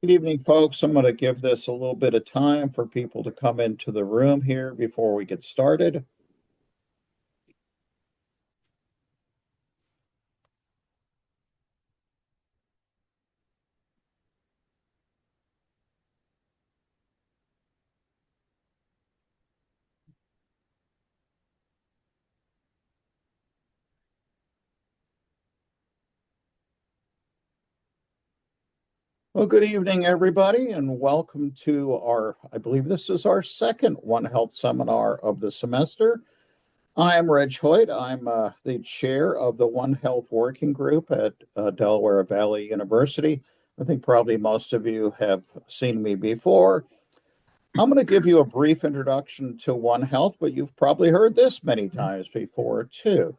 Good evening, folks. I'm going to give this a little bit of time for people to come into the room here before we get started. Well, good evening, everybody, and welcome to I believe this is our second One Health seminar of the semester. I am Reg Hoyt. I'm the chair of the One Health Working Group at Delaware Valley University. I think probably most of you have seen me before. I'm going to give you a brief introduction to One Health, but you've probably heard this many times before, too.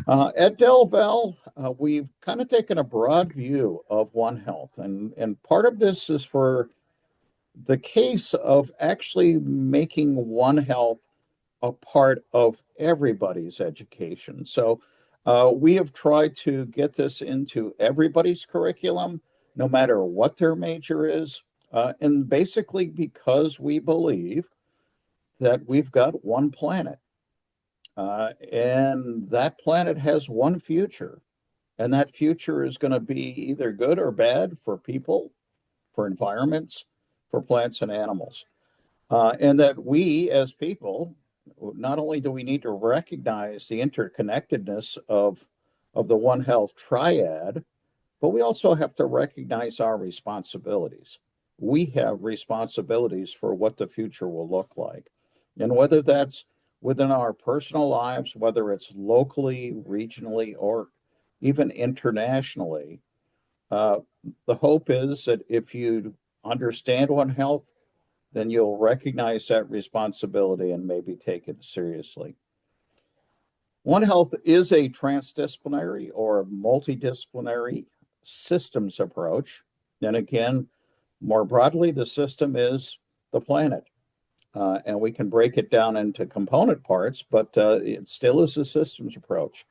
At Del Val, we've kind of taken a broad view of One Health, and part of this is for the case of actually making One Health a part of everybody's education. So we have tried to get this into everybody's curriculum, no matter what their major is, and basically because we believe that we've got one planet. And that planet has one future, and that future is going to be either good or bad for people, for environments, for plants and animals. And that we as people, not only do we need to recognize the interconnectedness of the One Health triad, but we also have to recognize our responsibilities. We have responsibilities for what the future will look like. And whether that's within our personal lives, whether it's locally, regionally, or even internationally, uh, the hope is that if you understand One Health, then you'll recognize that responsibility and maybe take it seriously. One Health is a transdisciplinary or multidisciplinary systems approach. And again, more broadly, the system is the planet. And we can break it down into component parts, but it still is a systems approach.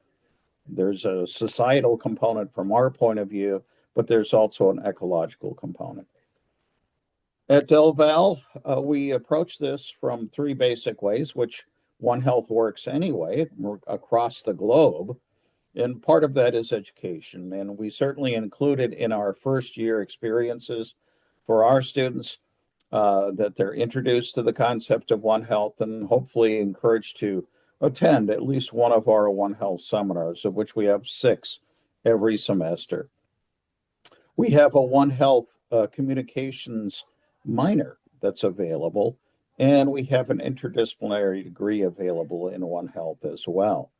There's a societal component from our point of view, but there's also an ecological component. At Del Val, we approach this from three basic ways, which One Health works anyway across the globe. And part of that is education. And we certainly included in our first year experiences for our students that they're introduced to the concept of One Health and hopefully encouraged to attend at least one of our One Health seminars, of which we have 6 every semester. We have a One Health communications minor that's available, and we have an interdisciplinary degree available in One Health as well.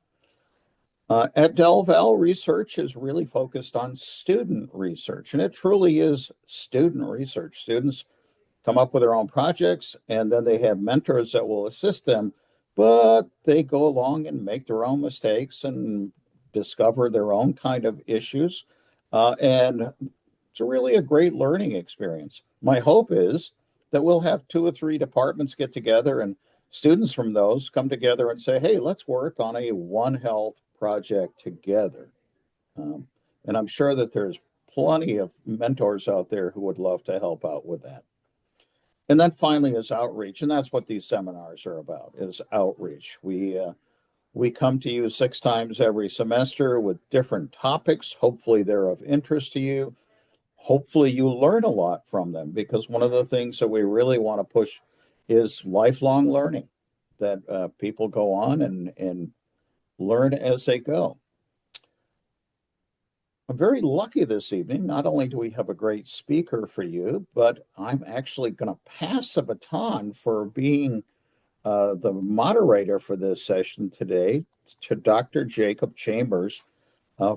At Del Val, research is really focused on student research, and it truly is student research. Students come up with their own projects, and then they have mentors that will assist them, but they go along and make their own mistakes and discover their own kind of issues. And it's really a great learning experience. My hope is that we'll have 2 or 3 departments get together and students from those come together and say, hey, let's work on a One Health project together. And I'm sure that there's plenty of mentors out there who would love to help out with that. And then finally is outreach, and that's what these seminars are about, is outreach. We come to you 6 times every semester with different topics. Hopefully they're of interest to you. Hopefully you learn a lot from them, because one of the things that we really want to push is lifelong learning, that people go on and learn as they go. I'm very lucky this evening. Not only do we have a great speaker for you, but I'm actually going to pass the baton for being the moderator for this session today to Dr. Jacob Chambers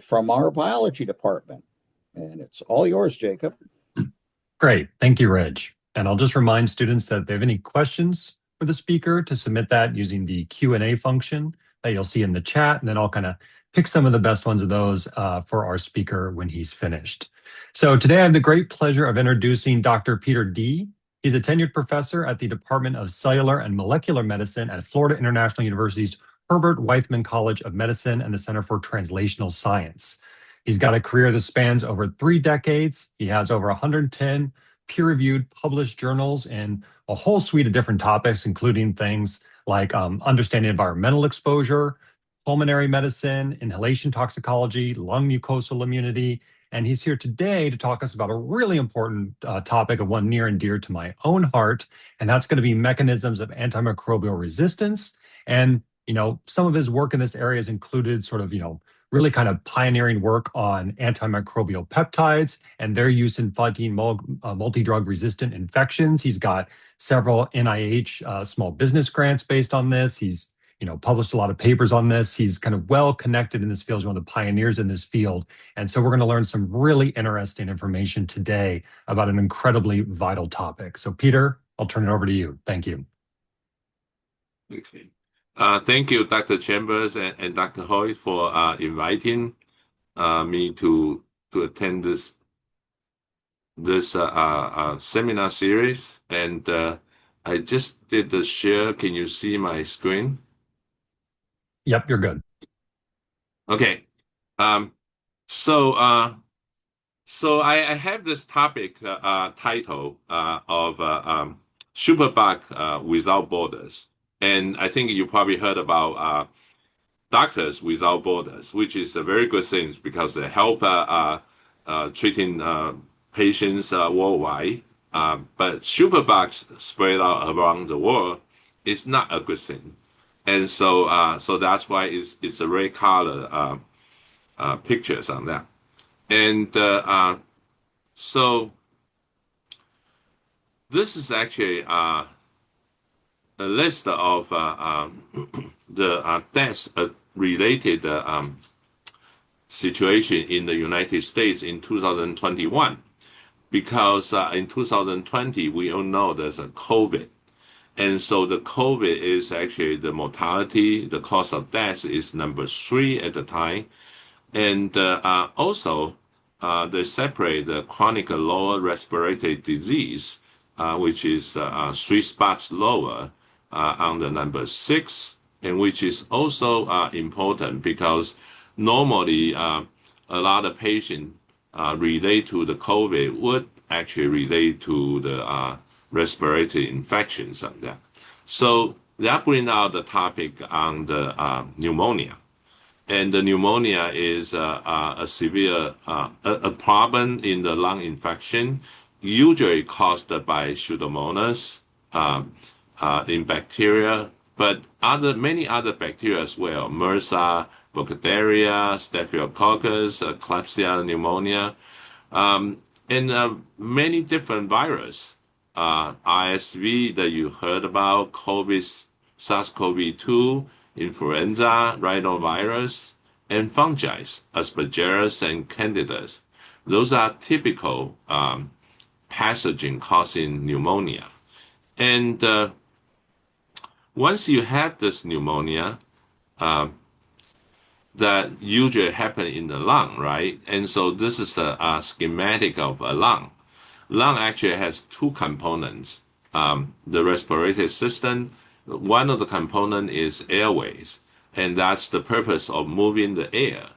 from our biology department. And it's all yours, Jacob. Great. Thank you, Reg. And I'll just remind students that if they have any questions for the speaker, to submit that using the Q&A function that you'll see in the chat, and then I'll kind of pick some of the best ones of those for our speaker when he's finished. So today I have the great pleasure of introducing Dr. Peter D. He's a tenured professor at the Department of Cellular and Molecular Medicine at Florida International University's Herbert Weitzman College of Medicine and the Center for Translational Science. He's got a career that spans over 3 decades. He has over 110 peer-reviewed published journals in a whole suite of different topics, including things like understanding environmental exposure, pulmonary medicine, inhalation toxicology, lung mucosal immunity. And he's here today to talk us about a really important topic of one near and dear to my own heart, and that's going to be mechanisms of antimicrobial resistance. And some of his work in this area has included sort of, really kind of pioneering work on antimicrobial peptides and their use in fighting multi-drug resistant infections. He's got several NIH small business grants based on this. He's published a lot of papers on this. He's kind of well connected in this field. He's one of the pioneers in this field. And so we're going to learn some really interesting information today about an incredibly vital topic. So Peter, I'll turn it over to you. Thank you. Okay. Thank you, Dr. Chambers and Dr. Hoyt, for inviting me to attend this seminar series. And I just did the share. Can you see my screen? Yep, you're good. Okay. So I have this topic title of Superbug Without Borders. And I think you probably heard about Doctors Without Borders, which is a very good thing because they help treating patients worldwide. But superbugs spread out around the world is not a good thing. And so that's why it's a red color pictures on that. And so this is actually a list of the deaths related situation in the United States in 2021. Because in 2020, we all know there's a COVID. And so the COVID is actually the mortality, the cause of death is number 3 at the time. And also, they separate the chronic lower respiratory disease, which is 3 spots lower on the number 6, and which is also important because normally a lot of patients relate to the COVID would actually relate to the respiratory infections on that. So that brings out the topic on the pneumonia. And the pneumonia is a severe a problem in the lung infection, usually caused by Pseudomonas in bacteria, but many other bacteria as well, MRSA, Burkholderia, Staphylococcus, Klebsiella pneumonia, and many different viruses. RSV that you heard about, COVID, SARS-CoV-2, influenza, rhinovirus, and fungi, Aspergillus and Candida. Those are typical pathogens causing pneumonia. And once you have this pneumonia, that usually happen in the lung, right? And so this is a schematic of a lung. Lung actually has 2 components. The respiratory system, one of the components is airways, and that's the purpose of moving the air.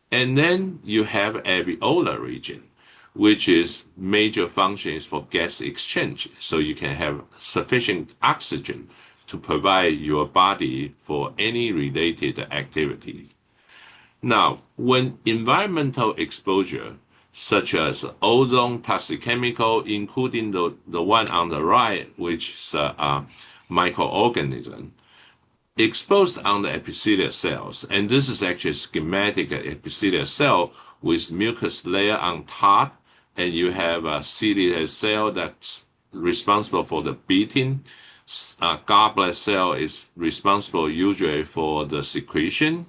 And then you have alveolar region, which is major functions for gas exchange, so you can have sufficient oxygen to provide your body for any related activity. Now, when environmental exposure, such as ozone toxic chemical, including the one on the right, which is a microorganism, exposed on the epithelial cells, and this is actually a schematic epithelial cell with mucus layer on top, and you have a ciliary cell that's responsible for the beating. Goblet cell is responsible usually for the secretion,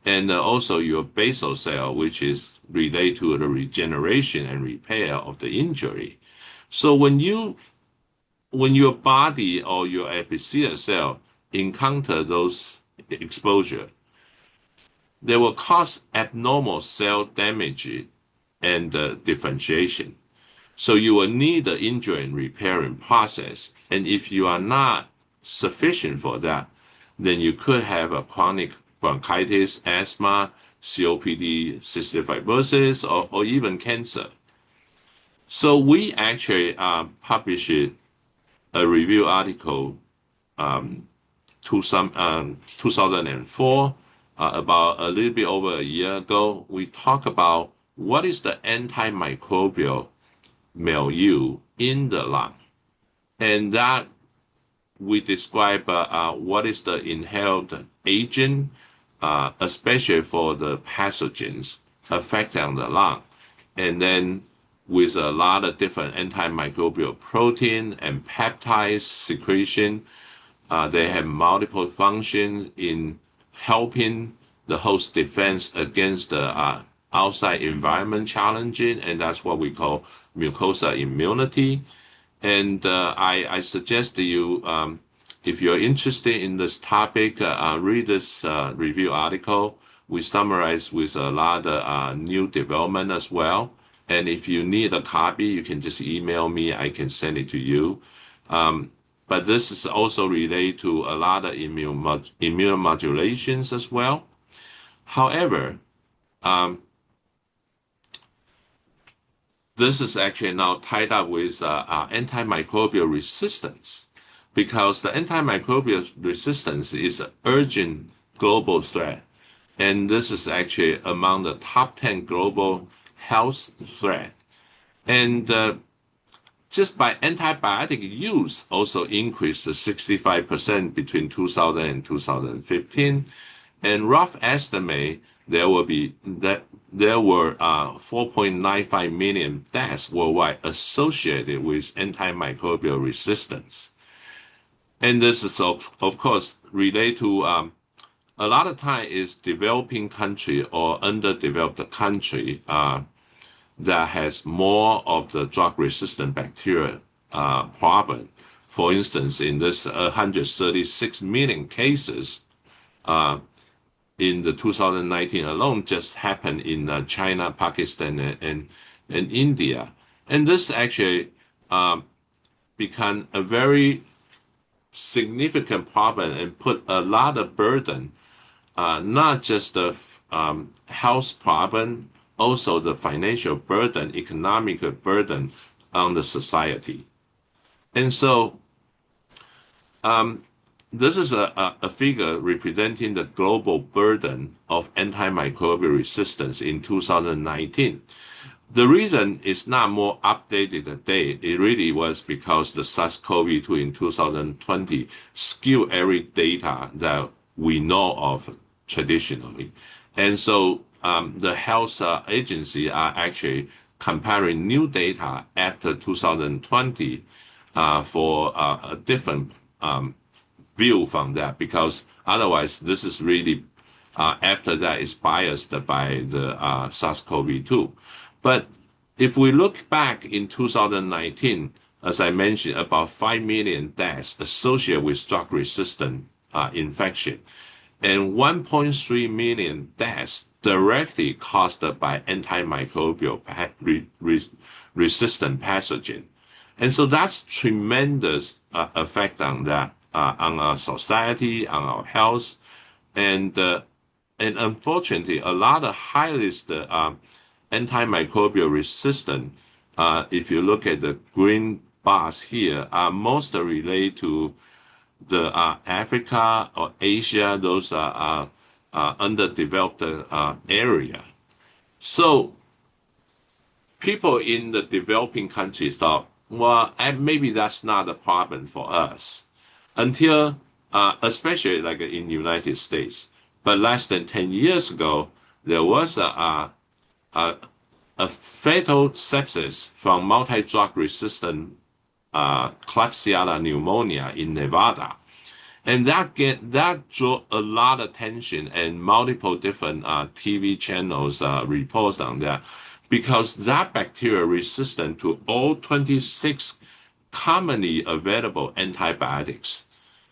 and also your basal cell, which is related to the regeneration and repair of the injury. So when your body or your epithelial cell encounter those exposure, they will cause abnormal cell damage and differentiation. So you will need the injury and repairing process. And if you are not sufficient for that, then you could have a chronic bronchitis, asthma, COPD, cystic fibrosis, or even cancer. So we actually published a review article um, 2004, about a little bit over a year ago. We talk about what is the antimicrobial milieu in the lung, and that we describe what is the inhaled agent, especially for the pathogens affecting the lung. And then with a lot of different antimicrobial protein and peptides secretion, they have multiple functions in helping the host defense against the outside environment challenging, and that's what we call mucosa immunity. And I suggest to you, if you're interested in this topic, read this review article. We summarize with a lot of new development as well. And if you need a copy, you can just email me. I can send it to you. But this is also related to a lot of immunomodulations as well. However, this is actually now tied up with antimicrobial resistance, because the antimicrobial resistance is an urgent global threat. And this is actually among the top 10 global health threat. And just by antibiotic use also increased to 65% between 2000 and 2015. And rough estimate, there were 4.95 million deaths worldwide associated with antimicrobial resistance. And this is of course related to a lot of time is developing country or underdeveloped country that has more of the drug-resistant bacteria problem. For instance, in this 136 million cases in the 2019 alone just happened in China, Pakistan, and India. And this actually become a very significant problem and put a lot of burden, not just the health problem, also the financial burden, economic burden on the society. And so this is a figure representing the global burden of antimicrobial resistance in 2019. The reason is not more updated today. It really was because the SARS-CoV-2 in 2020 skewed every data that we know of traditionally. And so the health agency are actually comparing new data after 2020 for a different view from that, because otherwise this is really after that is biased by the SARS-CoV-2. But if we look back in 2019, as I mentioned, about 5 million deaths associated with drug-resistant infection, and 1.3 million deaths directly caused by antimicrobial resistant pathogen. And so that's tremendous effect on that, on our society, on our health. And unfortunately, a lot of high-risk antimicrobial resistant, if you look at the green bars here, are most related to the Africa or Asia, those are underdeveloped area. So people in the developing countries thought, well, maybe that's not a problem for us, until especially like in the United States. But less than 10 years ago, there was a fatal sepsis from multi-drug resistant Klebsiella pneumonia in Nevada. And that drew a lot of attention, and multiple different TV channels reports on that, because that bacteria resistant to all 26 commonly available antibiotics.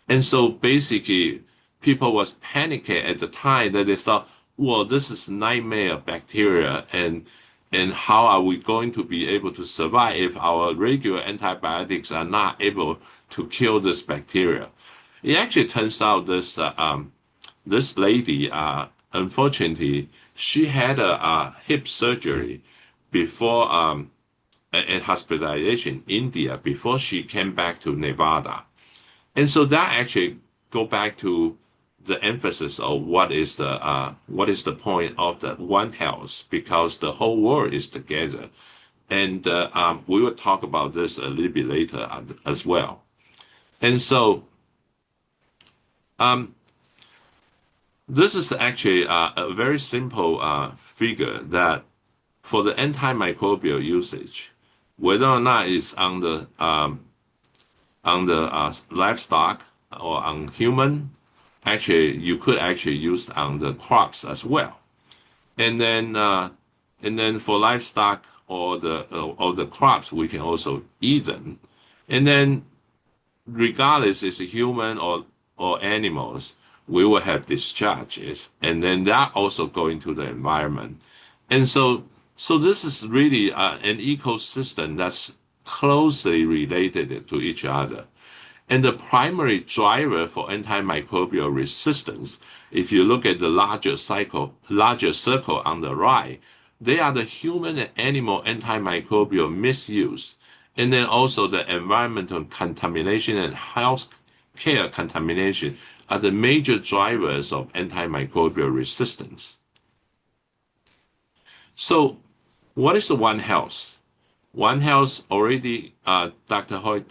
And so basically, people was panicking at the time that they thought, well, this is nightmare bacteria, and how are we going to be able to survive if our regular antibiotics are not able to kill this bacteria? It actually turns out this lady, unfortunately, she had a hip surgery before and hospitalization in India before she came back to Nevada. And so that actually go back to the emphasis of what is the point of the One Health, because the whole world is together. And we will talk about this a little bit later as well. And so this is actually a very simple figure that for the antimicrobial usage, whether or not it's on the livestock or on human, actually you could actually use on the crops as well. And then for livestock or the crops, we can also eat them. And then regardless it's a human or animals, we will have discharges, and then that also go into the environment. And so this is really an ecosystem that's closely related to each other. And the primary driver for antimicrobial resistance, if you look at the larger circle on the right, they are the human and animal antimicrobial misuse, and then also the environmental contamination and health care contamination are the major drivers of antimicrobial resistance. So, what is the One Health? One Health already, Dr. Hoyt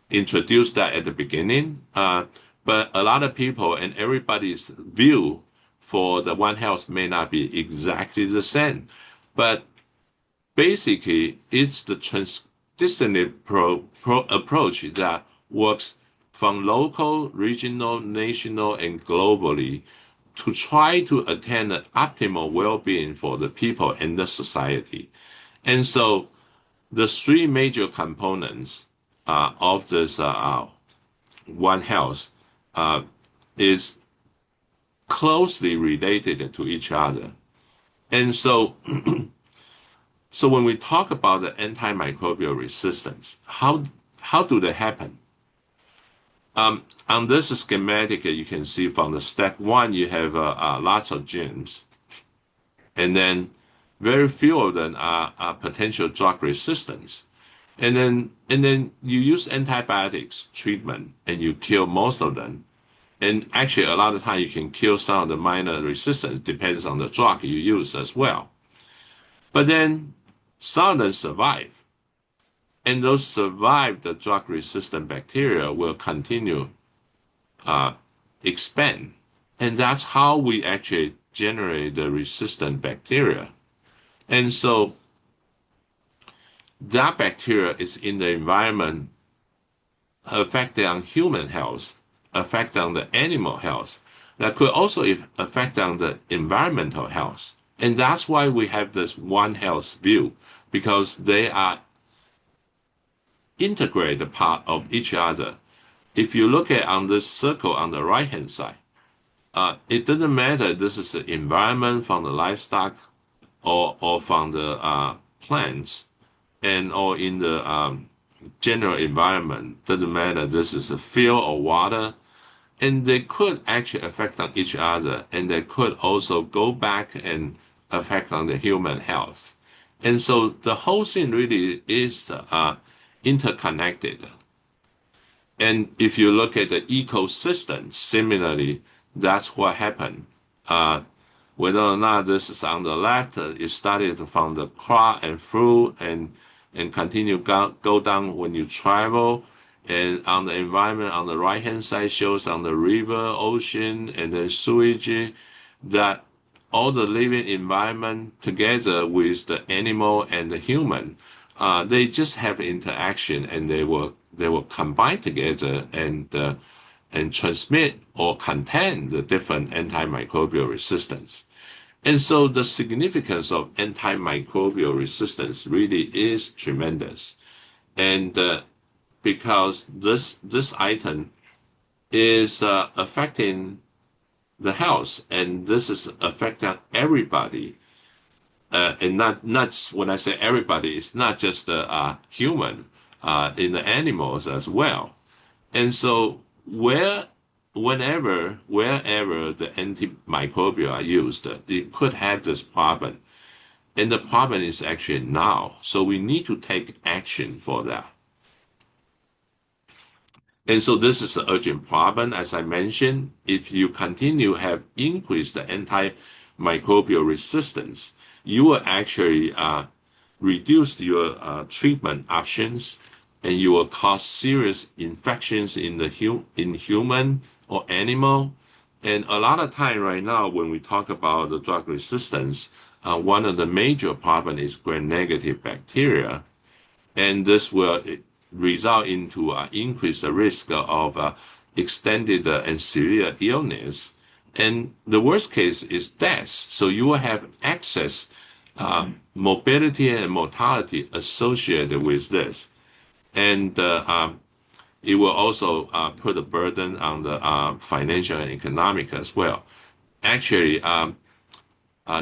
introduced that at the beginning, but a lot of people and everybody's view for the One Health may not be exactly the same. But basically, it's the transdisciplinary approach that works from local, regional, national, and globally to try to attain an optimal well-being for the people and the society. And so the three major components of this One Health is closely related to each other. And so so when we talk about the antimicrobial resistance, how do they happen? On this schematic, you can see from the step one, you have lots of genes, and then very few of them are potential drug resistance. And then you use antibiotics treatment and you kill most of them. And actually, a lot of time you can kill some of the minor resistance, depends on the drug you use as well. But then some of them survive. And those survived the drug-resistant bacteria will continue expand. And that's how we actually generate the resistant bacteria. And so that bacteria is in the environment affecting on human health, affect on the animal health, that could also affect on the environmental health. And that's why we have this One Health view, because they are integrated part of each other. If you look at on this circle on the right hand side, it doesn't matter this is the environment from the livestock or from the plants and or in the general environment, doesn't matter this is a field or water, and they could actually affect on each other, and they could also go back and affect on the human health. And so the whole thing really is interconnected. And if you look at the ecosystem, similarly, that's what happened. Whether or not this is on the left, it started from the crop and fruit and continue go down when you travel. And on the environment, on the right-hand side shows on the river, ocean, and then sewage, that all the living environment together with the animal and the human, they just have interaction, and they will combine together and transmit or contain the different antimicrobial resistance. And so the significance of antimicrobial resistance really is tremendous. And because this item is affecting the health, and this is affecting everybody. And not when I say everybody, it's not just the human, in the animals as well. And so wherever the antimicrobial are used, it could have this problem. And the problem is actually now. So we need to take action for that. And so this is an urgent problem. As I mentioned, if you continue have increased the antimicrobial resistance, you will actually reduce your treatment options, and you will cause serious infections in the in human or animal. And a lot of time right now, when we talk about the drug resistance, one of the major problem is gram-negative bacteria, and this will result into increased risk of extended and severe illness. And the worst case is death. So you will have excess morbidity and mortality associated with this. And it will also put a burden on the financial and economic as well. Actually,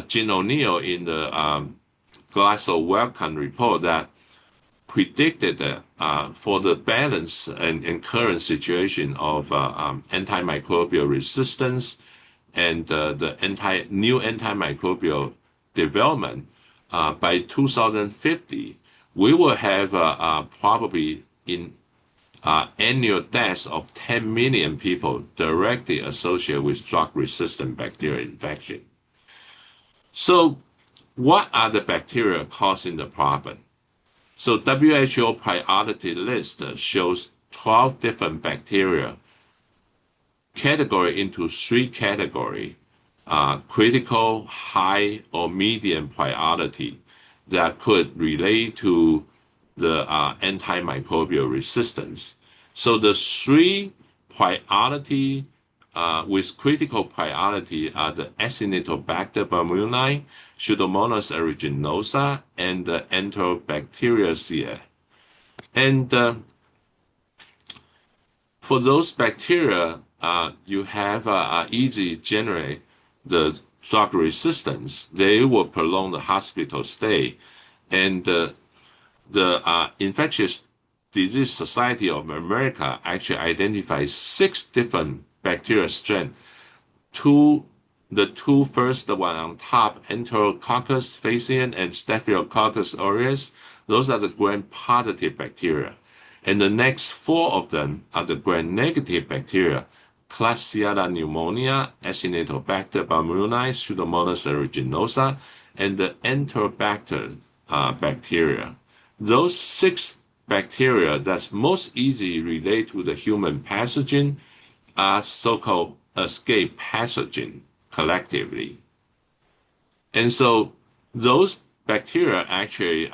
Jim O'Neill in the Glasgow Wellcome report that predicted that for the balance and current situation of antimicrobial resistance and the new antimicrobial development, by 2050, we will have probably in annual deaths of 10 million people directly associated with drug-resistant bacterial infection. So what are the bacteria causing the problem? So WHO priority list shows 12 different bacteria categorized into 3 categories, critical, high, or medium priority that could relate to the antimicrobial resistance. So the 3 priority with critical priority are the Acinetobacter baumannii, Pseudomonas aeruginosa, and the Enterobacteriaceae. And for those bacteria, you have easy generate the drug resistance. They will prolong the hospital stay. And the Infectious Disease Society of America actually identifies 6 different bacterial strains. The 2 first, the one on top, Enterococcus faecium and Staphylococcus aureus, those are the gram-positive bacteria. And the next 4 of them are the gram-negative bacteria, Klebsiella pneumonia, Acinetobacter baumannii, Pseudomonas aeruginosa, and the Enterobacter bacteria. Those 6 bacteria that's most easily related to the human pathogen are so-called escape pathogen collectively. And so those bacteria actually,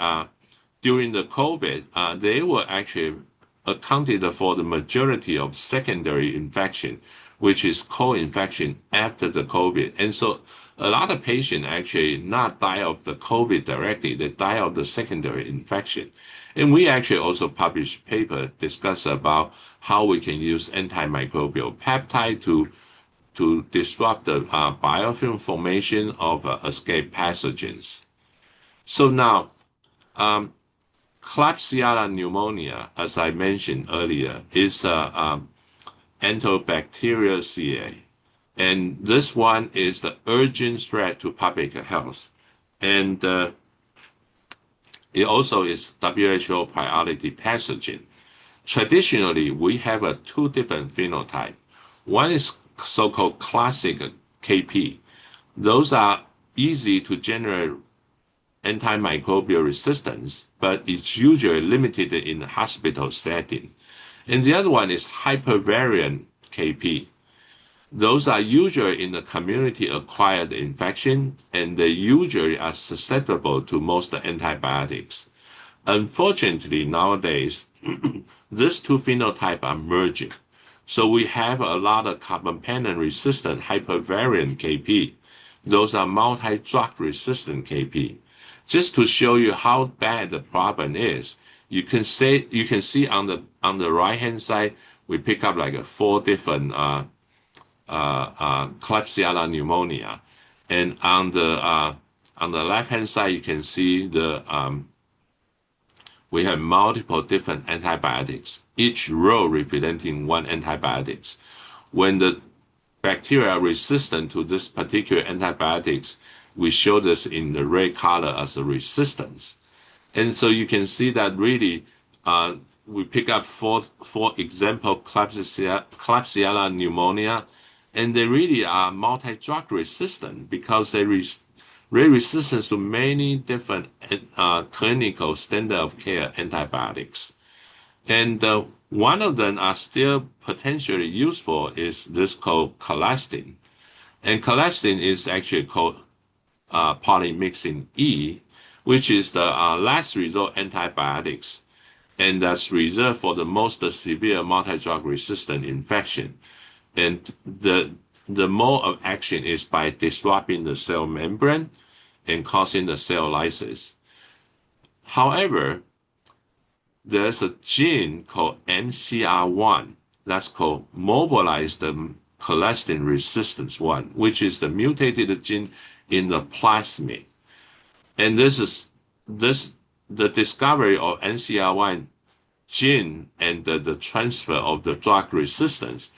during the COVID, they were actually accounted for the majority of secondary infection, which is co-infection after the COVID. And so a lot of patients actually not die of the COVID directly, they die of the secondary infection. And we actually also published paper discuss about how we can use antimicrobial peptide to disrupt the biofilm formation of escape pathogens. So now, Klebsiella pneumonia, as I mentioned earlier, is Enterobacteriaceae. And this one is the urgent threat to public health. And it also is WHO priority pathogen. Traditionally, we have 2 different phenotypes. One is so-called classic KP. Those are easy to generate antimicrobial resistance, but it's usually limited in the hospital setting. And the other one is hypervariant KP. Those are usually in the community-acquired infection, and they usually are susceptible to most antibiotics. Unfortunately, nowadays, these 2 phenotypes are merging. So we have a lot of carbapenem-resistant hypervariant KP. Those are multi-drug resistant KP. Just to show you how bad the problem is, you can see on the right-hand side, we pick up like 4 different Klebsiella pneumonia, and on the left-hand side, you can see we have multiple different antibiotics, each row representing 1 antibiotics. When the bacteria are resistant to this particular antibiotics, we show this in the red color as a resistance. And so you can see that really, we pick up four example Klebsiella pneumonia, and they really are multi-drug resistant because they very resistant to many different clinical standard of care antibiotics. And one of them are still potentially useful is this called colistin. And colistin is actually called polymyxin E, which is the last resort antibiotics, and that's reserved for the most severe multi-drug resistant infection. And the mode of action is by disrupting the cell membrane and causing the cell lysis. However, there's a gene called MCR1 that's called mobilized colistin resistance 1, which is the mutated gene in the plasmid. And the discovery of NCR1 gene and the transfer of the drug resistance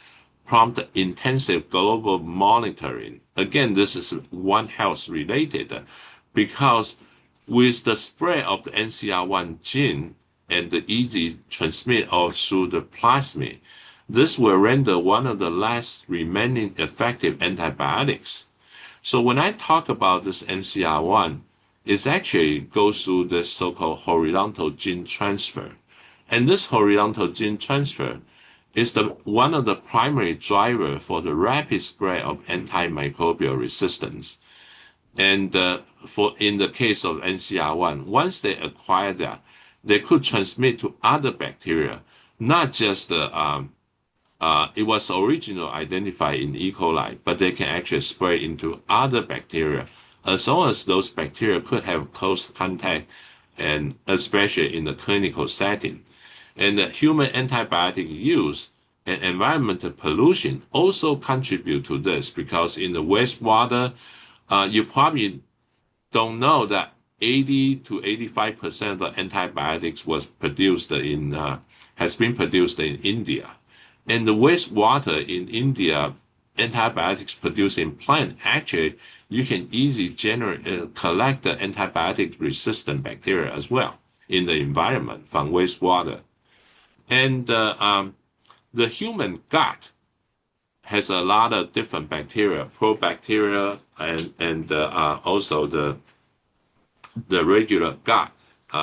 prompt intensive global monitoring. Again, this is One Health related because with the spread of the NCR1 gene and the easy transmit through the plasmid, this will render one of the last remaining effective antibiotics. So when I talk about this NCR1, it actually goes through this so-called horizontal gene transfer. And this horizontal gene transfer is one of the primary drivers for the rapid spread of antimicrobial resistance. And in the case of NCR1, once they acquire that, they could transmit to other bacteria, not just it was originally identified in E. coli, but they can actually spread into other bacteria, as long as those bacteria could have close contact, and especially in the clinical setting. And the human antibiotic use and environmental pollution also contribute to this, because in the wastewater, you probably don't know that 80 to 85% of antibiotics has been produced in India. And the wastewater in India, antibiotics produced in plant, actually, you can easily collect the antibiotic resistant bacteria as well in the environment from wastewater. And the human gut has a lot of different bacteria, probacteria, and also the regular gut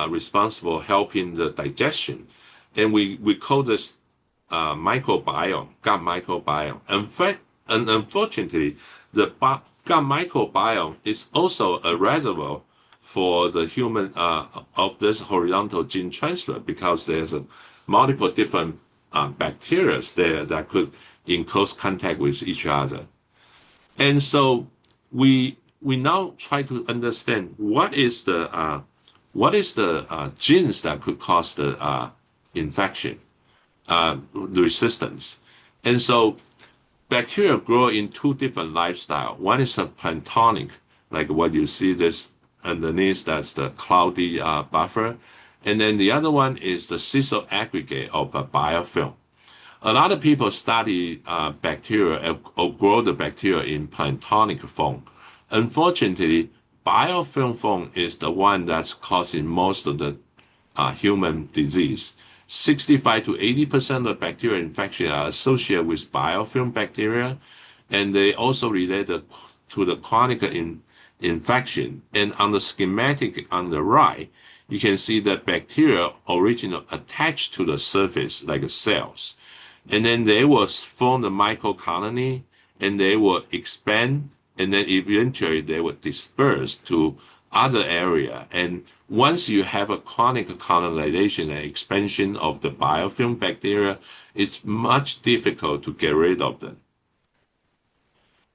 responsible helping the digestion. And we call this microbiome, gut microbiome. In fact, and unfortunately, the gut microbiome is also a reservoir for the human of this horizontal gene transfer, because there's multiple different bacteria there that could in close contact with each other. And so we now try to understand what is the genes that could cause the infection, the resistance. And so bacteria grow in two different lifestyles. One is a planktonic, like what you see this underneath, that's the cloudy buffer. And then the other one is the sessile aggregate of a biofilm. A lot of people study bacteria or grow the bacteria in planktonic form. Unfortunately, biofilm form is the one that's causing most of the human disease. 65 to 80% of bacterial infections are associated with biofilm bacteria, and they also related to the chronic infection. And on the schematic on the right, you can see that bacteria originally attached to the surface like cells. And then they will form the microcolony, and they will expand, and then eventually they will disperse to other area. And once you have a chronic colonization and expansion of the biofilm bacteria, it's much difficult to get rid of them.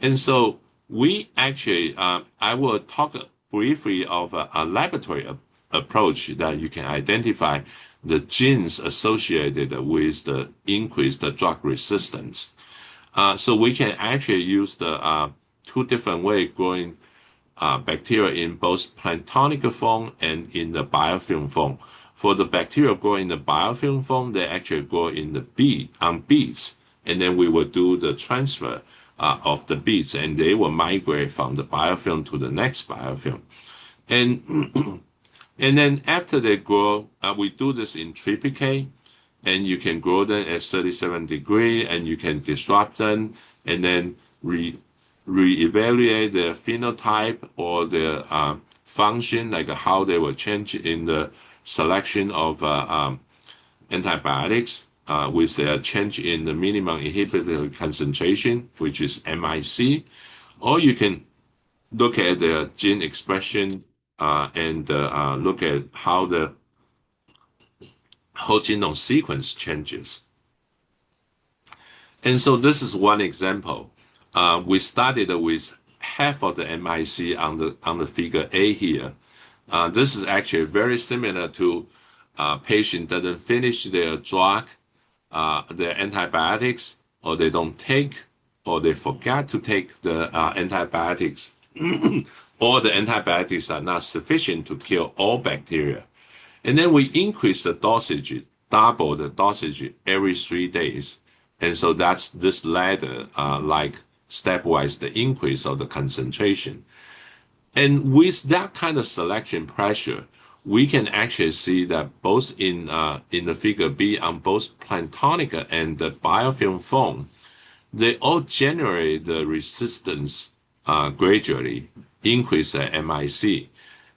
And so we actually, I will talk briefly of a laboratory approach that you can identify the genes associated with the increased drug resistance. So we can actually use the two different ways growing bacteria in both planktonic form and in the biofilm form. For the bacteria growing in the biofilm form, they actually grow in the on beads, and then we will do the transfer of the beads, and they will migrate from the biofilm to the next biofilm. And and then after they grow, we do this in triplicate, and you can grow them at 37 degrees, and you can disrupt them, and then reevaluate their phenotype or their function, like how they will change in the selection of antibiotics with their change in the minimum inhibitory concentration, which is MIC, or you can look at their gene expression and look at how the whole genome sequence changes. And so this is one example. We started with half of the MIC on the figure A here. This is actually very similar to patient doesn't finish their drug, their antibiotics, or they don't take, or they forget to take the antibiotics, or the antibiotics are not sufficient to kill all bacteria. And then we increase the dosage, double the dosage every 3 days. And so that's this ladder, like stepwise the increase of the concentration. And with that kind of selection pressure, we can actually see that both in the figure B on both planktonic and the biofilm foam, they all generate the resistance gradually, increase the MIC.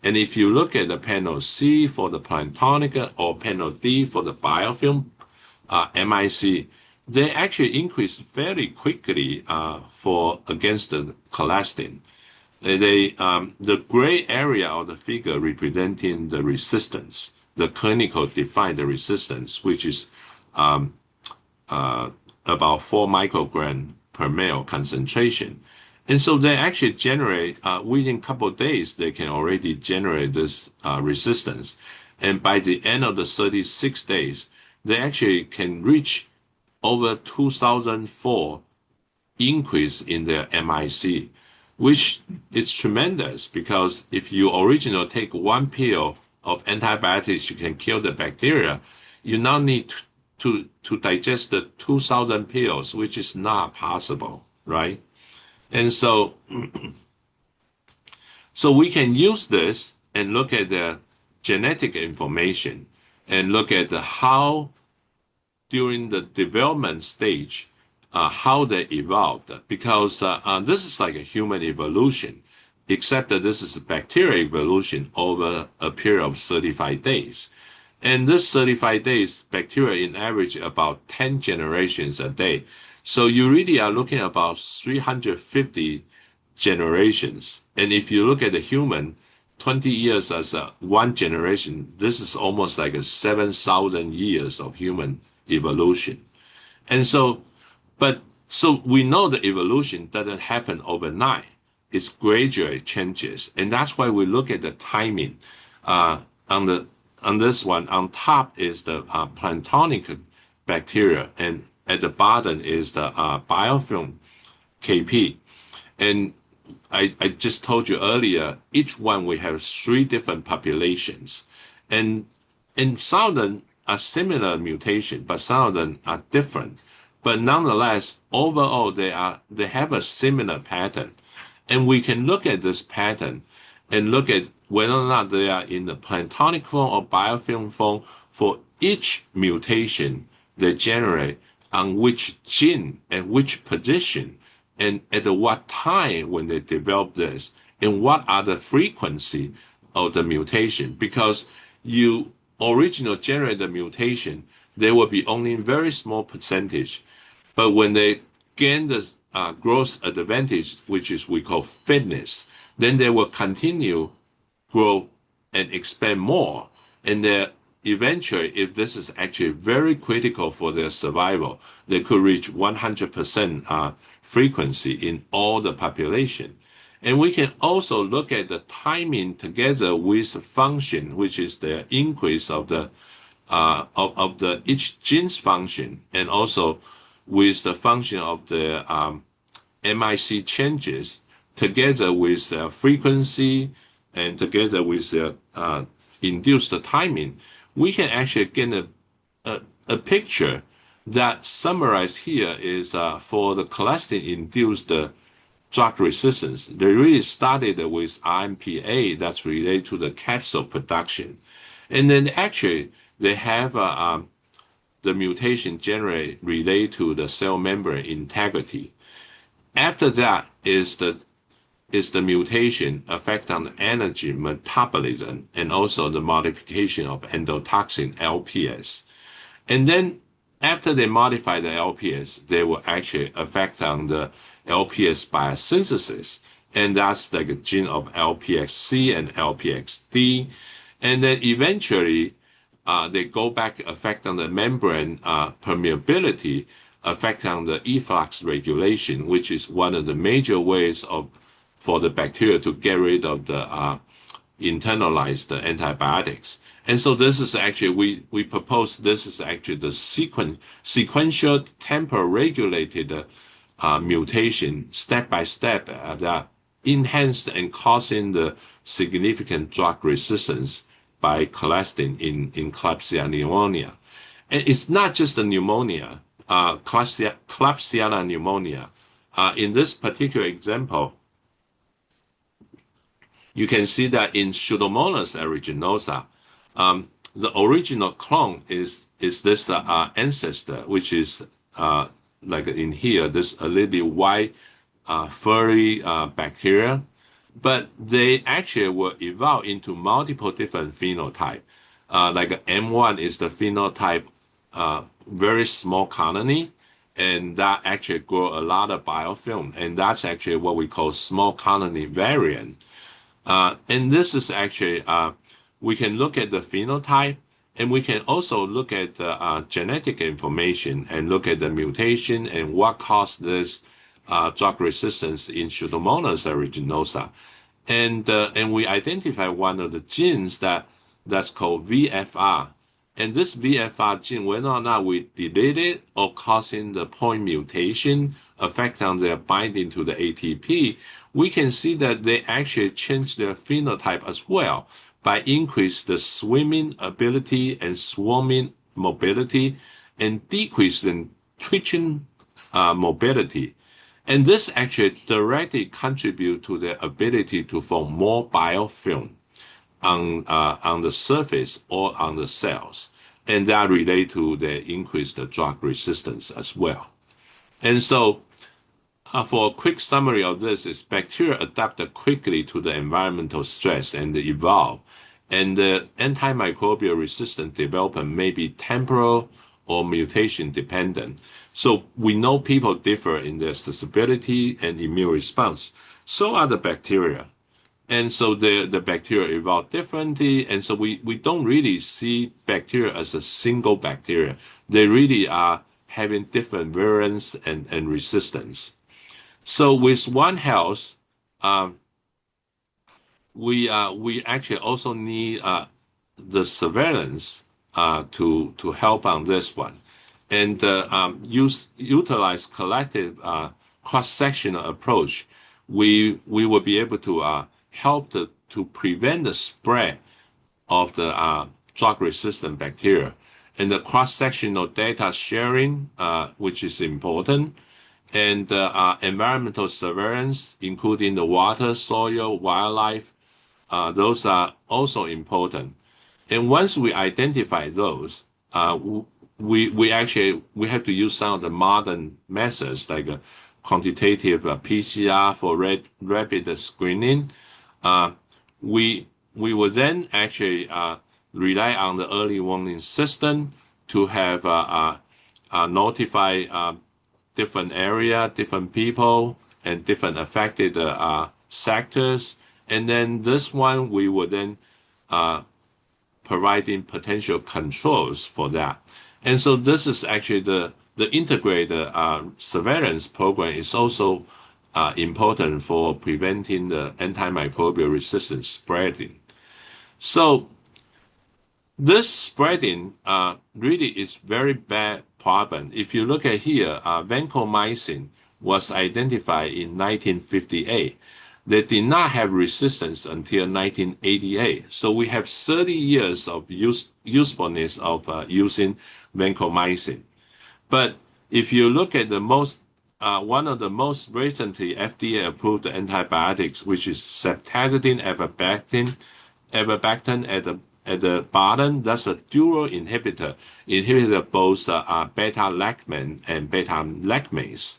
And if you look at the panel C for the planktonic or panel D for the biofilm MIC, they actually increase fairly quickly for against the colastin. The gray area of the figure representing the resistance, the clinical defined resistance, which is about 4 microgram per ml concentration. And so they actually generate, within a couple of days, they can already generate this resistance. And by the end of the 36 days, they actually can reach over 2004 increase in their MIC, which is tremendous because if you originally take one pill of antibiotics, you can kill the bacteria. You now need to digest the 2,000 pills, which is not possible, right? And so, so we can use this and look at the genetic information and look at how during the development stage, how they evolved. Because this is like a human evolution, except that this is a bacterial evolution over a period of 35 days. And this 35 days, bacteria in average about 10 generations a day. So you really are looking at about 350 generations. And if you look at the human, 20 years as one generation, this is almost like a 7,000 years of human evolution. And so, so we know the evolution doesn't happen overnight. It's gradually changes. And that's why we look at the timing. On this one, on top is the planktonic bacteria, and at the bottom is the biofilm KP. And I just told you earlier, each one we have 3 different populations. And some of them are similar mutation, but some of them are different. But nonetheless, overall, they have a similar pattern. And we can look at this pattern and look at whether or not they are in the planktonic form or biofilm form for each mutation they generate on which gene and which position and at what time when they develop this and what are the frequency of the mutation. Because you originally generate the mutation, there will be only very small percentage. But when they gain the growth advantage, which is we call fitness, then they will continue grow and expand more. And then eventually, if this is actually very critical for their survival, they could reach 100% frequency in all the population. And we can also look at the timing together with function, which is the increase of the each gene's function, and also with the function of the MIC changes, together with the frequency and together with the induced timing, we can actually get a picture that summarized here is for the colistin-induced drug resistance. They really started with RMPA that's related to the capsule production. And then actually they have the mutation generally related to the cell membrane integrity. After that is the mutation effect on the energy metabolism and also the modification of endotoxin LPS. And then after they modify the LPS, they will actually affect on the LPS biosynthesis. And that's like a gene of LPXC and LPXD. And then eventually, they go back affect on the membrane permeability, affect on the efflux regulation, which is one of the major ways for the bacteria to get rid of the internalized antibiotics. And so this is actually, we propose this is actually the sequential temporal regulated mutation step by step that enhanced and causing the significant drug resistance by colistin in Klebsiella pneumonia. And it's not just the pneumonia, Klebsiella pneumonia. In this particular example, you can see that in Pseudomonas aeruginosa, the original clone is this ancestor, which is like in here, this a little bit white, furry bacteria, but they actually will evolve into multiple different phenotype. Like M1 is the phenotype, very small colony, and that actually grow a lot of biofilm, and that's actually what we call small colony variant. And this is actually, we can look at the phenotype, and we can also look at the genetic information and look at the mutation and what caused this drug resistance in Pseudomonas aeruginosa. And we identify one of the genes that's called VFR. And this VFR gene, whether or not we delete it or causing the point mutation effect on their binding to the ATP, we can see that they actually change their phenotype as well by increase the swimming ability and swarming mobility and decrease the twitching mobility. And this actually directly contribute to their ability to form more biofilm on the surface or on the cells. And that relate to the increased drug resistance as well. And so for a quick summary of this is bacteria adapt quickly to the environmental stress and evolve. And the antimicrobial resistance development may be temporal or mutation dependent. So we know people differ in their susceptibility and immune response. So are the bacteria. And so the bacteria evolve differently. And so we don't really see bacteria as a single bacteria. They really are having different variants and resistance. So with One Health, we actually also need the surveillance to help on this one, and utilize collective cross-sectional approach. We will be able to help to prevent the spread of the drug-resistant bacteria, and the cross-sectional data sharing, which is important. And environmental surveillance, including the water, soil, wildlife, those are also important. And once we identify those, we have to use some of the modern methods like quantitative PCR for rapid screening. We will then actually rely on the early warning system to have notify different area, different people, and different affected sectors. And then this one, we will then providing potential controls for that. And so this is actually the integrated surveillance program is also important for preventing the antimicrobial resistance spreading. So this spreading really is very bad problem. If you look at here, vancomycin was identified in 1958. They did not have resistance until 1988. So we have 30 years of usefulness of using vancomycin. But if you look at one of the most recently FDA-approved antibiotics, which is ceftazidime avibactam at the bottom, that's a dual inhibitor, both beta-lactam and beta-lactamase.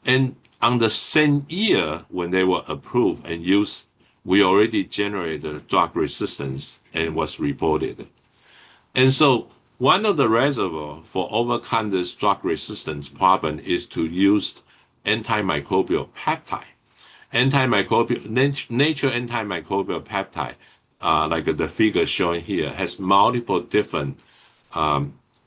And on the same year when they were approved and used, we already generated drug resistance and was reported. And so one of the reservoirs for overcome this drug resistance problem is to use antimicrobial peptide. Nature antimicrobial peptide, like the figure shown here, has multiple different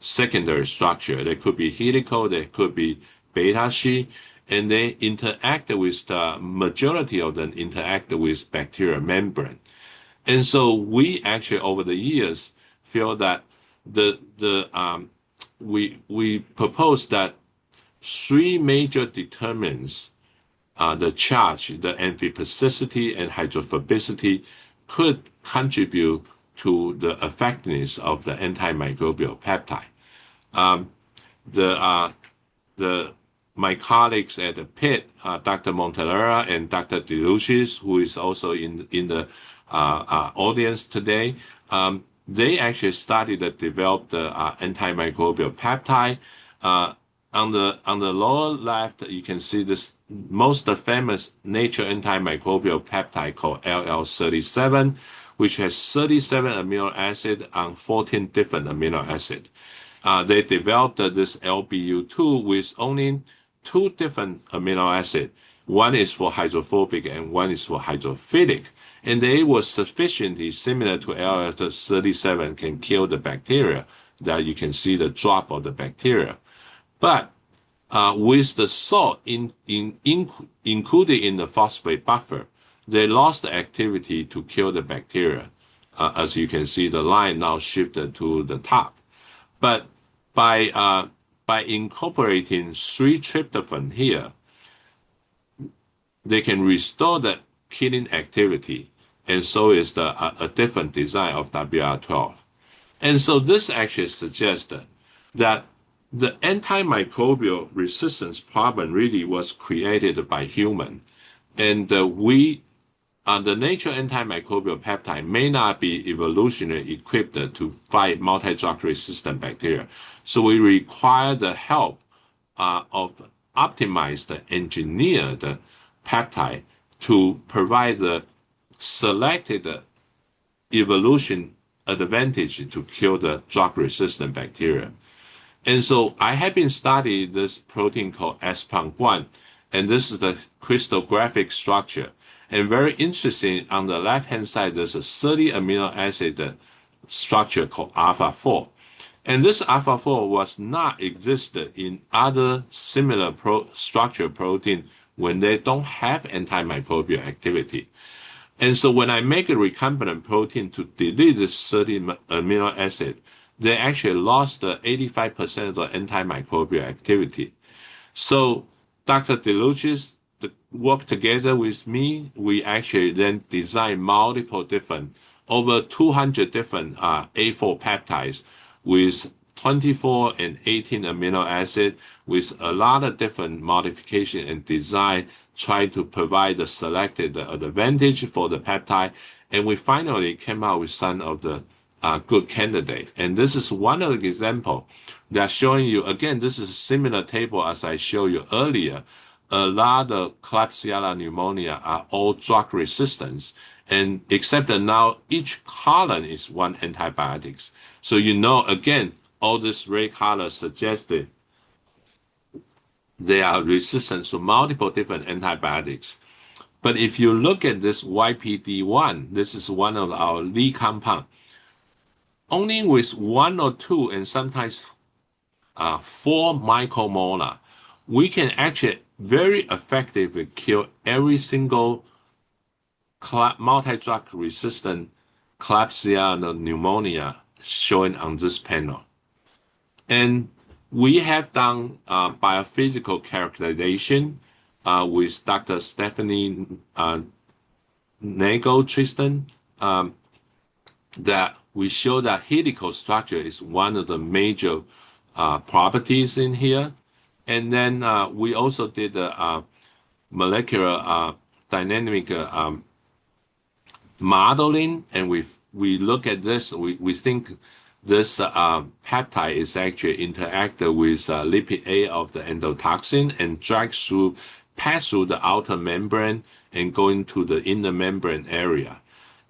secondary structure. They could be helical, they could be beta sheet, and they interact with the majority of them interact with bacterial membrane. And so we actually over the years feel that we propose that three major determinants, the charge, the amphipasticity, and hydrophobicity, could contribute to the effectiveness of the antimicrobial peptide. My colleagues at the Pitt, Dr. Montalera and Dr. DeLucis, who is also in the audience today, they actually studied and developed the antimicrobial peptide. On the lower left, you can see this most famous nature antimicrobial peptide called LL37, which has 37 amino acids on 14 different amino acids. They developed this LBU2 with only 2 different amino acids. One is for hydrophobic and one is for hydrophilic. And they were sufficiently similar to LL37 can kill the bacteria, that you can see the drop of the bacteria. But with the salt included in the phosphate buffer, they lost the activity to kill the bacteria. As you can see, the line now shifted to the top. But by incorporating 3-tryptophan here, they can restore the killing activity, and so is a different design of WR12. And so this actually suggests that the antimicrobial resistance problem really was created by human, and the nature antimicrobial peptide may not be evolutionarily equipped to fight multi-drug resistant bacteria. So we require the help of optimized, engineered peptide to provide the selected evolution advantage to kill the drug-resistant bacteria. And so I have been studying this protein called SPON1, and this is the crystallographic structure. And very interesting, on the left-hand side, there's a 30 amino acid structure called alpha-4. And this alpha-4 was not existed in other similar structure protein when they don't have antimicrobial activity. And so when I make a recombinant protein to delete this 30 amino acid, they actually lost 85% of the antimicrobial activity. So Dr. DeLucis worked together with me. We actually then designed multiple different, over 200 different A4 peptides with 24 and 18 amino acids with a lot of different modification and design, trying to provide the selected advantage for the peptide. And we finally came out with some of the good candidate. And this is one of the examples that's showing you, again, this is a similar table as I showed you earlier. A lot of Klebsiella pneumonia are all drug resistance. And except that now each column is one antibiotics. So you know, again, all this red color suggested they are resistant to multiple different antibiotics. But if you look at this YPD1, this is one of our lead compound. Only with 1 or 2 and sometimes 4 micromolar, we can actually very effectively kill every single multi-drug resistant Klebsiella pneumonia shown on this panel. And we have done biophysical characterization with Dr. Stephanie Nagel-Tristan that we show that helical structure is one of the major properties in here. And then we also did molecular dynamic modeling, and we look at this. We think this peptide is actually interacted with lipid A of the endotoxin and pass through the outer membrane and go into the inner membrane area.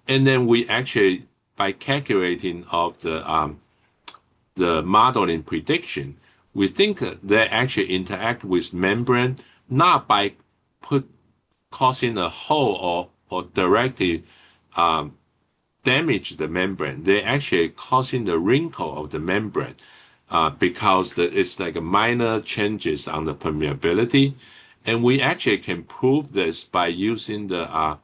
And then we actually, by calculating of the modeling prediction, we think they actually interact with membrane not by causing a hole or directly damage the membrane. They actually causing the wrinkle of the membrane because it's like a minor changes on the permeability. And we actually can prove this by using the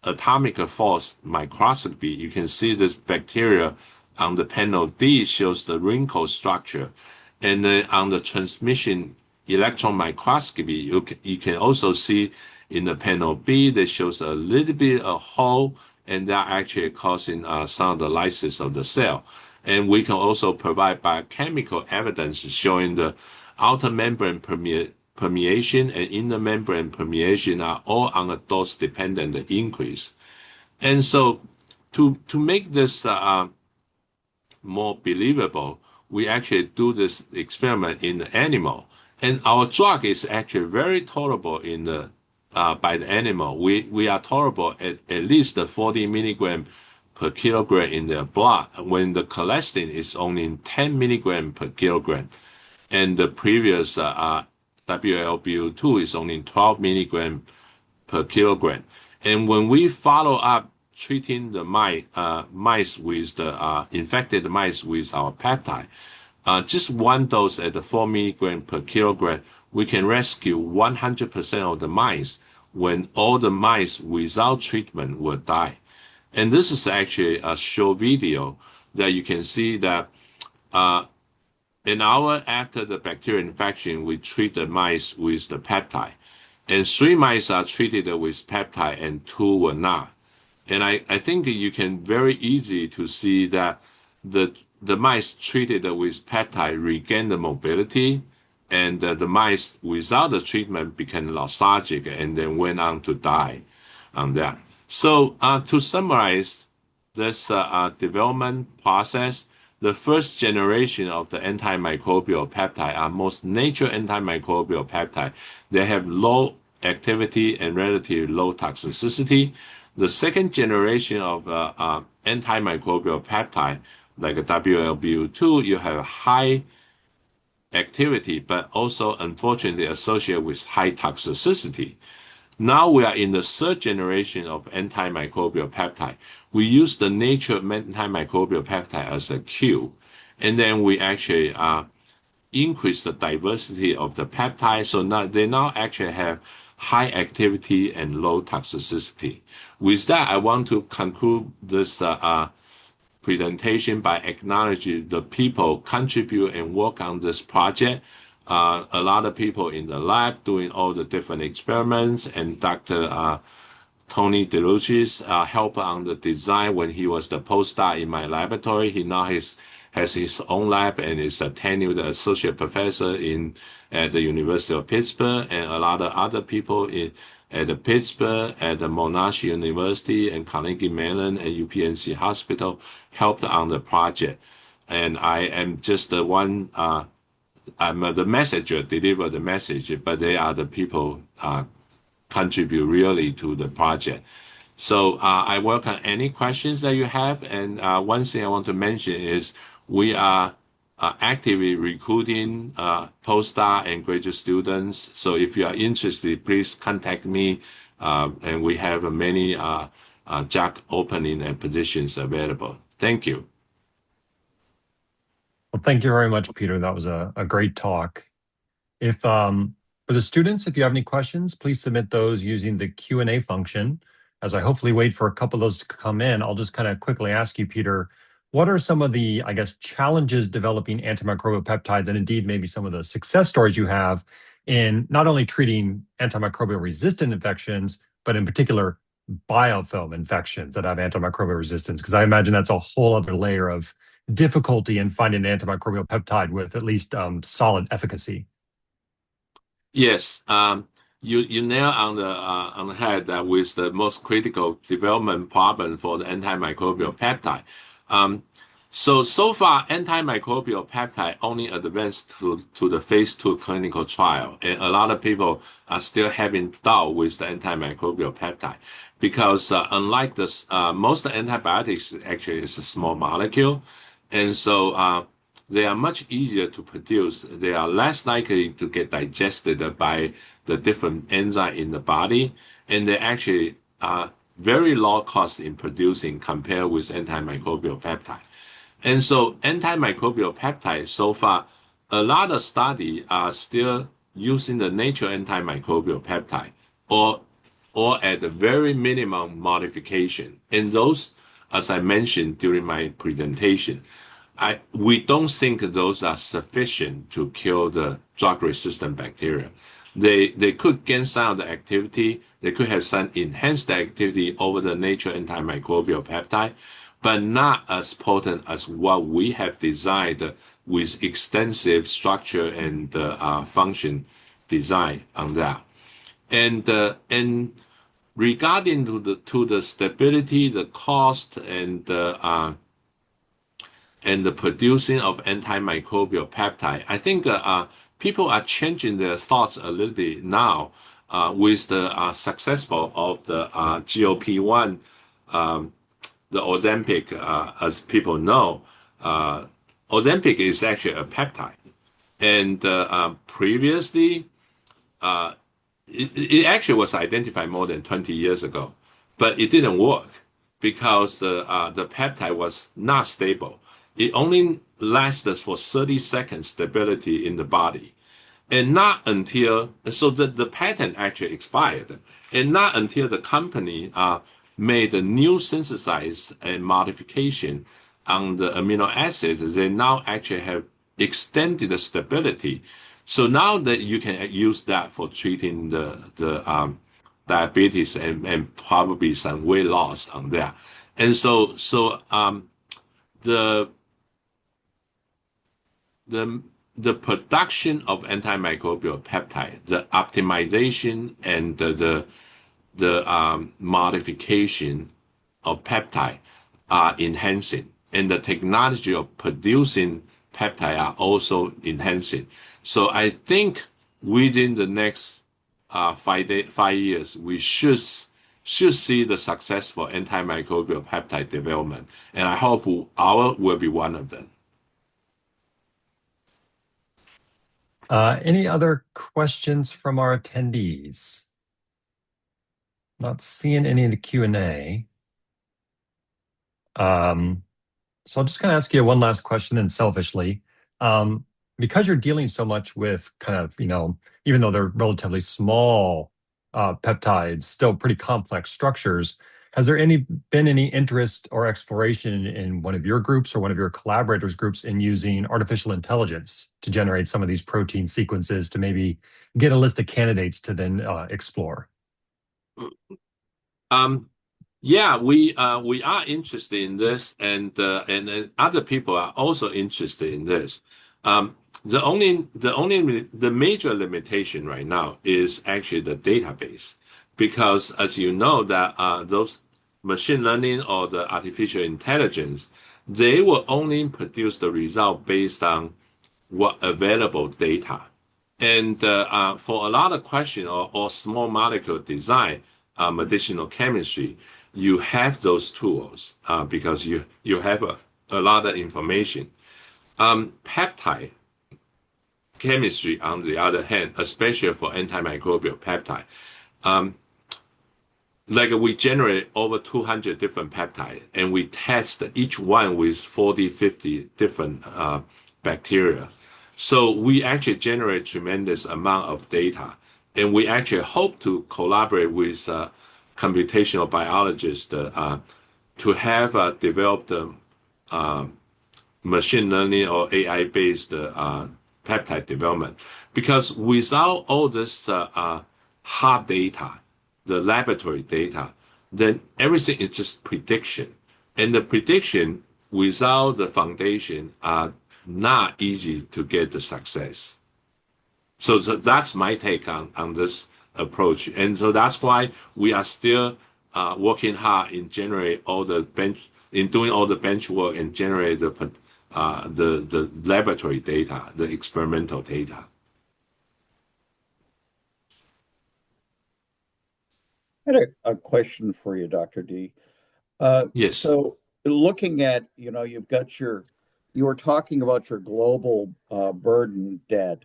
atomic force microscopy. You can see this bacteria on the panel D shows the wrinkle structure. And then on the transmission electron microscopy, you can also see in the panel B that shows a little bit of hole, and that actually causing some of the lysis of the cell. And we can also provide biochemical evidence showing the outer membrane permeation and inner membrane permeation are all on a dose-dependent increase. And so to make this more believable, we actually do this experiment in the animal. And our drug is actually very tolerable in the by the animal. We are tolerable at least 40 milligram per kilogram in their blood when the cholesterol is only 10 milligram per kilogram. And the previous WLBU2 is only 12 milligram per kilogram. And when we follow up treating the mice with the infected mice with our peptide, just one dose at the 4 milligram per kilogram, we can rescue 100% of the mice when all the mice without treatment will die. And this is actually a show video that you can see that an hour after the bacterial infection, we treat the mice with the peptide. And 3 mice are treated with peptide and 2 were not. And I think you can very easy to see that the mice treated with peptide regain the mobility, and the mice without the treatment became lethargic and then went on to die on that. So to summarize this development process, the first generation of the antimicrobial peptide are most natural antimicrobial peptide. They have low activity and relatively low toxicity. The second generation of antimicrobial peptide, like a WLBU2, you have high activity, but also unfortunately associated with high toxicity. Now we are in the third generation of antimicrobial peptide. We use the nature antimicrobial peptide as a cue, and then we actually increase the diversity of the peptide. So now they actually have high activity and low toxicity. With that, I want to conclude this presentation by acknowledging the people contribute and work on this project. A lot of people in the lab doing all the different experiments, and Dr. Tony DeLucis helped on the design when he was the postdoc in my laboratory. He now has his own lab and is a tenured associate professor at the University of Pittsburgh, and a lot of other people at the Pittsburgh, at the Monash University, and Carnegie Mellon, and UPMC Hospital helped on the project. And I am just the one. I'm the messenger, deliver the message, but they are the people contribute really to the project. So I welcome any questions that you have. And one thing I want to mention is we are actively recruiting postdoc and graduate students. So if you are interested, please contact me. And we have many job opening and positions available. Thank you. Well, thank you very much, Peter. That was a great talk. If for the students, if you have any questions, please submit those using the Q&A function. As I hopefully wait for a couple of those to come in, I'll just kind of quickly ask you, Peter, what are some of the, I guess, challenges developing antimicrobial peptides, and indeed maybe some of the success stories you have in not only treating antimicrobial resistant infections, but in particular biofilm infections that have antimicrobial resistance? Because I imagine that's a whole other layer of difficulty in finding an antimicrobial peptide with at least solid efficacy. Yes, you nail on the head that with the most critical development problem for the antimicrobial peptide. Um, so far, antimicrobial peptide only advanced to the phase 2 clinical trial, and a lot of people are still having doubt with the antimicrobial peptide because unlike this, most antibiotics actually is a small molecule, and so they are much easier to produce. They are less likely to get digested by the different enzyme in the body, and they actually are very low cost in producing compared with antimicrobial peptide. And so antimicrobial peptide, so far, a lot of studies are still using the natural antimicrobial peptide or or at the very minimum modification. And those, as I mentioned during my presentation, we don't think those are sufficient to kill the drug-resistant bacteria. They could gain some of the activity. They could have some enhanced activity over the natural antimicrobial peptide, but not as potent as what we have designed with extensive structure and function design on that. And regarding to the stability, the cost, and the producing of antimicrobial peptide, I think people are changing their thoughts a little bit now with the successful of the GLP-1, the Ozempic, as people know. Ozempic is actually a peptide, and previously it actually was identified more than 20 years ago, but it didn't work because the peptide was not stable. It only lasted for 30 seconds stability in the body. And not until, so the patent actually expired. And not until the company made a new synthesis and modification on the amino acids, they now actually have extended the stability. So now that you can use that for treating the diabetes and probably some weight loss on that. And so the the the production of antimicrobial peptide, the optimization and the modification of peptide are enhancing, and the technology of producing peptide are also enhancing. So I think within the next 5 years, we should see the successful antimicrobial peptide development, and I hope our will be one of them. Any other questions from our attendees? Not seeing any in the Q&A. So I'll just kind of ask you one last question and selfishly. Because you're dealing so much with kind of, even though they're relatively small peptides, still pretty complex structures, has there been any interest or exploration in one of your groups or one of your collaborators' groups in using artificial intelligence to generate some of these protein sequences to maybe get a list of candidates to then explore? Yeah, we are interested in this, and other people are also interested in this. The major limitation right now is actually the database, because as you know that those machine learning or the artificial intelligence, they will only produce the result based on what available data. And for a lot of question or small molecule design, medicinal chemistry, you have those tools because you have a lot of information. Peptide chemistry, on the other hand, especially for antimicrobial peptide, like we generate over 200 different peptides, and we test each one with 40, 50 different bacteria. So we actually generate tremendous amount of data, and we actually hope to collaborate with computational biologists to have developed machine learning or AI-based peptide development. Because without all this hard data, the laboratory data, then everything is just prediction. And the prediction without the foundation are not easy to get the success. So that's my take on this approach. And so that's why we are still working hard in doing all the bench work and generate the laboratory data, the experimental data. I had a question for you, Dr. D. Yes. So looking at, you were talking about your global burden debt,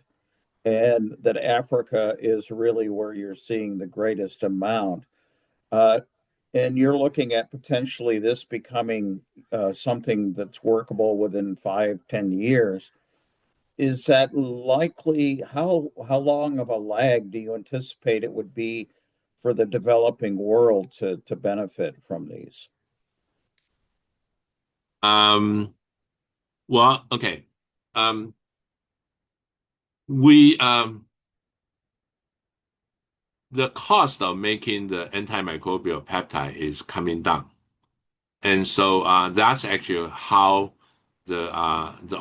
and that Africa is really where you're seeing the greatest amount. Uh, and you're looking at potentially this becoming something that's workable within 5, 10 years. Is that likely? How long of a lag do you anticipate it would be for the developing world to benefit from these? Well, okay. We The cost of making the antimicrobial peptide is coming down. And so that's actually how the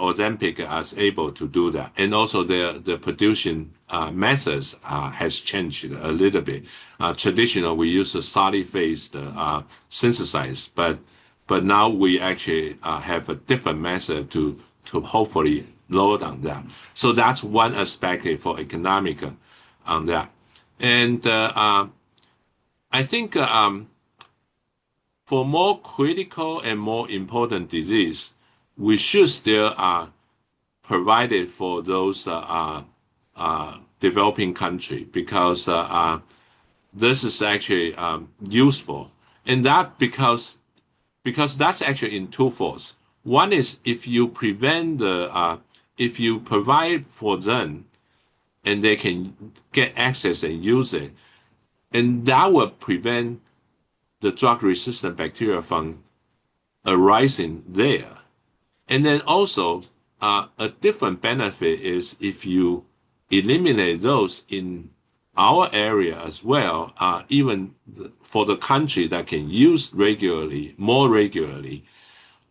Ozempic is able to do that. And also the production methods has changed a little bit. Traditional, we use a solid phase synthesize, but now we actually have a different method to hopefully lower down that. So that's one aspect for economic on that. And I think for more critical and more important disease, we should still provide it for those developing country because this is actually useful, and that because that's actually in two folds. One is if you provide for them and they can get access and use it, and that will prevent the drug resistant bacteria from arising there. And then also, a different benefit is if you eliminate those in our area as well, even for the country that can use more regularly,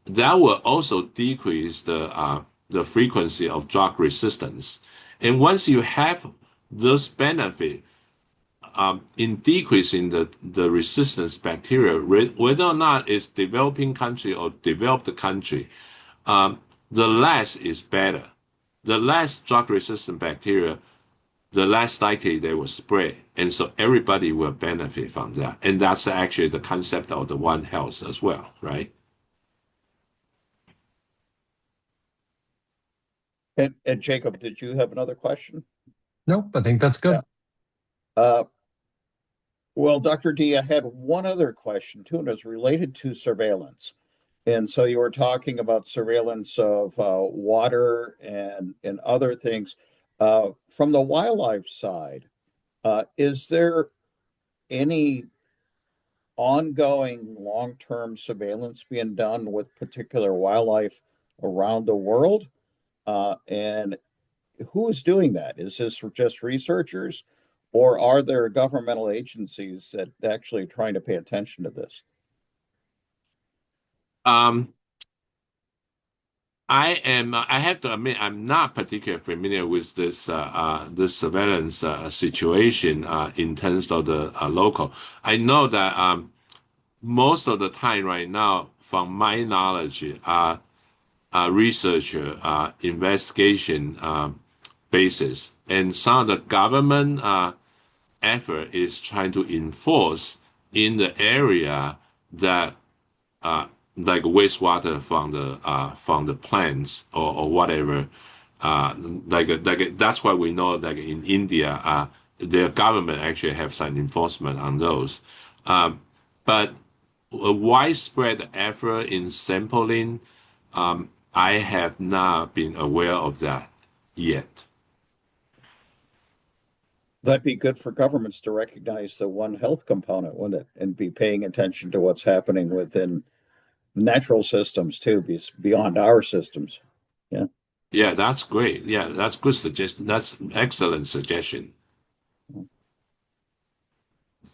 that will also decrease the frequency of drug resistance. And once you have those benefits, in decreasing the resistance bacteria, whether or not it's developing country or developed country, the less is better. The less drug-resistant bacteria, the less likely they will spread. And so everybody will benefit from that. And that's actually the concept of the One Health as well, right? And Jacob, did you have another question? Nope, I think that's Yeah. good. Well, Dr. D, I had one other question too, and it's related to surveillance. And so you were talking about surveillance of water and other things. From the wildlife side, is there any ongoing long-term surveillance being done with particular wildlife around the world? And who is doing that? Is this just researchers, or are there governmental agencies that actually trying to pay attention to this? Um, I have to admit, I'm not particularly familiar with this surveillance situation in terms of the local. I know that most of the time right now, from my knowledge, researcher investigation basis, and some of the government effort is trying to enforce in the area that uh, like wastewater from the plants or whatever. That's why we know like in India, their government actually have some enforcement on those. But a widespread effort in sampling, I have not been aware of that yet. That'd be good for governments to recognize the One Health component, wouldn't it? And be paying attention to what's happening within natural systems too, beyond our systems. Yeah. Yeah, that's great. Yeah, that's good suggestion. That's excellent suggestion.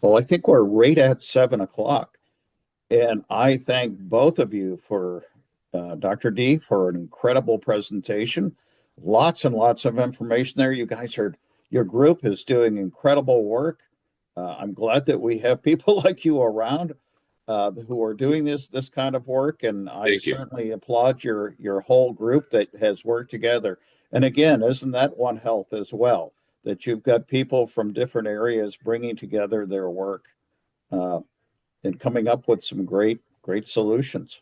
Well, I think we're right at 7 o'clock. And I thank both of you for Dr. D, for an incredible presentation. Lots and lots of information there. Your group is doing incredible work. I'm glad that we have people like you around who are doing this kind of work, and I Thank you. certainly applaud your whole group that has worked together. And again, isn't that One Health as well? That you've got people from different areas bringing together their work uh, and coming up with some great solutions.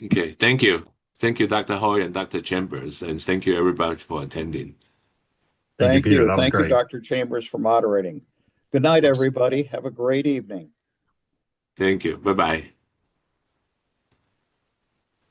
Okay, thank you. Thank you, Dr. Hoy and Dr. Chambers, and thank you everybody for attending. Thank you, Thank Peter. you. That was Thank you, great. Dr. Chambers, for moderating. Good night, Of course. everybody. Have a great evening. Thank you. Bye-bye.